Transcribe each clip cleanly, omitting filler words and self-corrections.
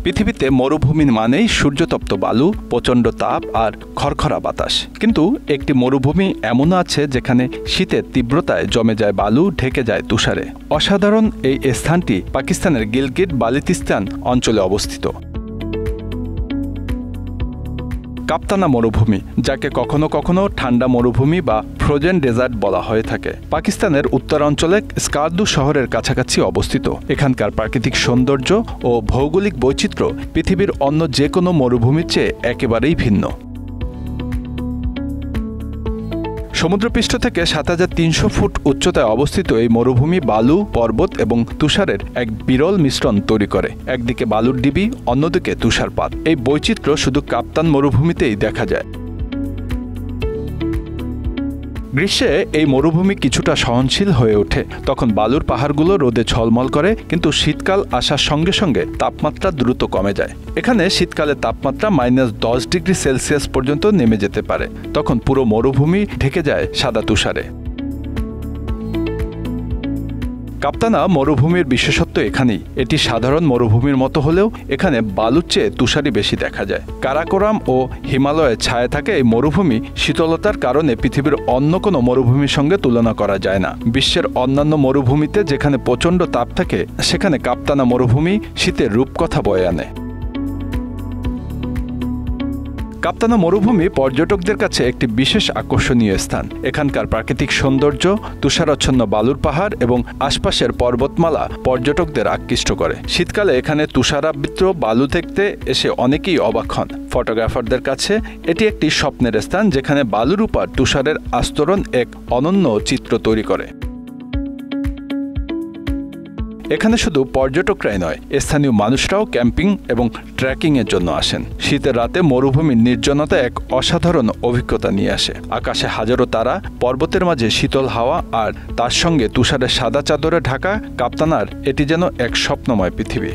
পৃথিবীতে মরুভূমি মানেই সূর্যতপ্ত বালু, প্রচণ্ড তাপ আর খড়খড়া বাতাস। কিন্তু একটি মরুভূমি এমনও আছে যেখানে শীতের তীব্রতায় জমে যায় বালু, ঢেকে যায় তুষারে। অসাধারণ এই স্থানটি পাকিস্তানের গিলগিট বালতিস্তান অঞ্চলে অবস্থিত। কাপ্তানা মরুভূমি, যাকে কখনো কখনো ঠান্ডা মরুভূমি বা ফ্রোজেন ডেজার্ট বলা হয়ে থাকে, পাকিস্তানের উত্তরাঞ্চলে স্কারদু শহরের কাছাকাছি অবস্থিত। এখানকার প্রাকৃতিক সৌন্দর্য ও ভৌগোলিক বৈচিত্র্য পৃথিবীর অন্য যে কোনো মরুভূমির চেয়ে একেবারেই ভিন্ন। সমুদ্রপৃষ্ঠ থেকে ৭৩০০ ফুট উচ্চতায় অবস্থিত এই মরুভূমি বালু, পর্বত এবং তুষারের এক বিরল মিশ্রণ তৈরি করে। একদিকে বালুর ডিবি, অন্যদিকে তুষারপাত। এই বৈচিত্র্য শুধু কাপ্তান মরুভূমিতেই দেখা যায়। গ্রীষ্মে এই মরুভূমি কিছুটা সহনশীল হয়ে ওঠে, তখন বালুর পাহাড়গুলো রোদে ঝলমল করে, কিন্তু শীতকাল আসার সঙ্গে সঙ্গে তাপমাত্রা দ্রুত কমে যায়। এখানে শীতকালে তাপমাত্রা -10 ডিগ্রি সেলসিয়াস পর্যন্ত নেমে যেতে পারে। তখন পুরো মরুভূমি ঢেকে যায় সাদা তুষারে। কাপ্তানা মরুভূমির বিশেষত্ব এখানেই। এটি সাধারণ মরুভূমির মতো হলেও এখানে বালুর চেয়ে তুষারই বেশি দেখা যায়। কারাকোরাম ও হিমালয়ের ছায়া থাকে এই মরুভূমি শীতলতার কারণে পৃথিবীর অন্য কোনো মরুভূমির সঙ্গে তুলনা করা যায় না। বিশ্বের অন্যান্য মরুভূমিতে যেখানে প্রচণ্ড তাপ থাকে, সেখানে কাপ্তানা মরুভূমি শীতের রূপকথা বয়ে আনে। কাপ্তানা মরুভূমি পর্যটকদের কাছে একটি বিশেষ আকর্ষণীয় স্থান। এখানকার প্রাকৃতিক সৌন্দর্য, তুষারাচ্ছন্ন বালুর পাহাড় এবং আশপাশের পর্বতমালা পর্যটকদের আকৃষ্ট করে। শীতকালে এখানে তুষারাবৃত বালু দেখতে এসে অনেকেই অবাক হন। ফটোগ্রাফারদের কাছে এটি একটি স্বপ্নের স্থান, যেখানে বালুর উপর তুষারের আস্তরণ এক অনন্য চিত্র তৈরি করে। এখানে শুধু পর্যটকরাই নয়, স্থানীয় মানুষরাও ক্যাম্পিং এবং ট্রেকিংয়ের জন্য আসেন। শীতের রাতে মরুভূমির নির্জনতা এক অসাধারণ অভিজ্ঞতা নিয়ে আসে। আকাশে হাজারো তারা, পর্বতের মাঝে শীতল হাওয়া আর তার সঙ্গে তুষারের সাদা চাদরে ঢাকা কাপ্তানার এটি যেন এক স্বপ্নময় পৃথিবী।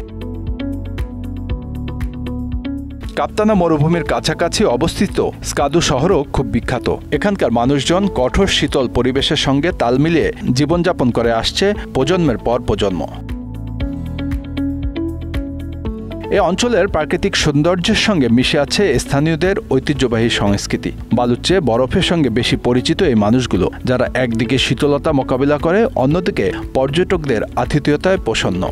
কাপ্তানা মরুভূমির কাছাকাছি অবস্থিত স্কারদু শহরও খুব বিখ্যাত। এখানকার মানুষজন কঠোর শীতল পরিবেশের সঙ্গে তাল মিলিয়ে জীবনযাপন করে আসছে প্রজন্মের পর প্রজন্ম। এই অঞ্চলের প্রাকৃতিক সৌন্দর্যের সঙ্গে মিশে আছে স্থানীয়দের ঐতিহ্যবাহী সংস্কৃতি। বালুর চেয়ে বরফের সঙ্গে বেশি পরিচিত এই মানুষগুলো, যারা একদিকে শীতলতা মোকাবিলা করে, অন্যদিকে পর্যটকদের আতিথেয়তায় প্রসন্ন।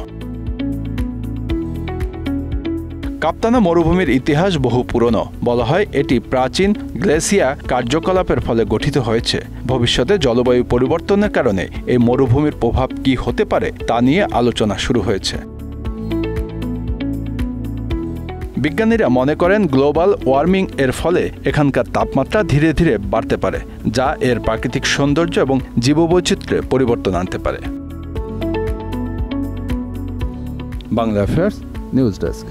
কাপ্তানা মরুভূমির ইতিহাস বহু পুরনো। বলা হয় এটি প্রাচীন গ্লেসিয়ার কার্যকলাপের ফলে গঠিত হয়েছে। ভবিষ্যতে জলবায়ু পরিবর্তনের কারণে এই মরুভূমির প্রভাব কী হতে পারে তা নিয়ে আলোচনা শুরু হয়েছে। বিজ্ঞানীরা মনে করেন গ্লোবাল ওয়ার্মিং এর ফলে এখানকার তাপমাত্রা ধীরে ধীরে বাড়তে পারে, যা এর প্রাকৃতিক সৌন্দর্য এবং জীববৈচিত্র্যে পরিবর্তন আনতে পারে। Bangla affairs news desk.